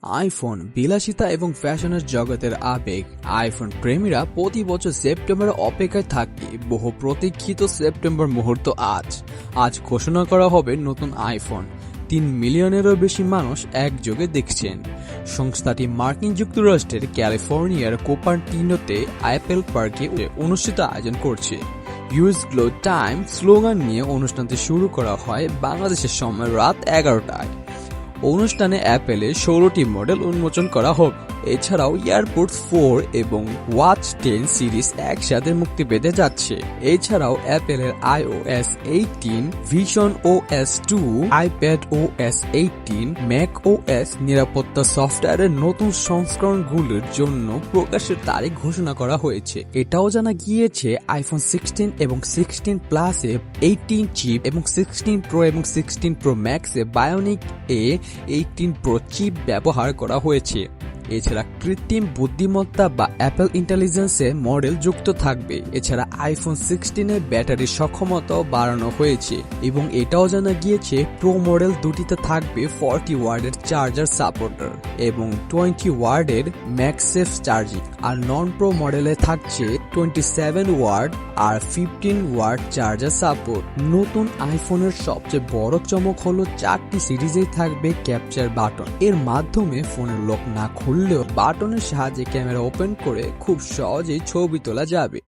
IPhone বিলাসিতা এবং ফ্যাশনের জগতের আবেগ। আইফোন প্রেমীরা প্রতি বছর সেপ্টেম্বরে অপেক্ষায় থাকে বহু প্রতীক্ষিত সেপ্টেম্বর মুহূর্ত। আজ ঘোষণা করা হবে নতুন আইফোন। 3 মিলিয়নেরও বেশি মানুষ একযোগে দেখছেন। সংস্থাটি মার্কিন যুক্তরাষ্ট্রের ক্যালিফোর্নিয়ার কোপারটিনোতে অ্যাপেল পার্কে অনুষ্ঠিত আয়োজন করছে। ইউএস গ্লো টাইম স্লোগান নিয়ে অনুষ্ঠানটি শুরু করা হয় বাংলাদেশের সময় রাত 11টায়। অনুষ্ঠানে অ্যাপেলের 16টি মডেল উন্মোচন করা হবে। এছাড়াও এয়ারপোর্টস 4 এবং ওয়াচ 10 সিরিজ একসাথে মুক্তি পেতে যাচ্ছে। এছাড়াও অ্যাপেলের iOS 18, vision OS 2, iPad OS 18, Mac OS নিরাপত্তা সফটওয়্যারের নতুন সংস্করণগুলোর জন্য প্রকাশের তারিখ ঘোষণা করা হয়েছে। এটাও জানা গিয়েছে আইফোন 16 এবং 16 প্লাসে 18 চিপ এবং 16 প্রো এবং 16 প্রো ম্যাক্সে বায়োনিক A18 প্রো চিপ ব্যবহার করা হয়েছে। এছাড়া কৃত্রিম বুদ্ধিমত্তা বা অ্যাপেল ইন্টেলিজেন্সে মডেল যুক্ত থাকবে। এছাড়া আইফোন 16-এর ব্যাটারির সক্ষমতাও বাড়ানো হয়েছে এবং এটাও জানা গিয়েছে প্রো মডেল দুটিতে থাকবে 40 ওয়াটের চার্জার সাপোর্টার এবং 20 ওয়াটের ম্যাগসেফ চার্জিং, আর নন প্রো মডেলে থাকছে 27 ওয়াট আর 15 ওয়াট চার্জার সাপোর্ট। নতুন আইফোনের সবচেয়ে বড় চমক হলো 4টি সিরিজেই থাকবে ক্যাপচার বাটন। এর মাধ্যমে ফোনের লক না খুললেও বাটনের সাহায্যে ক্যামেরা ওপেন করে খুব সহজেই ছবি তোলা যাবে।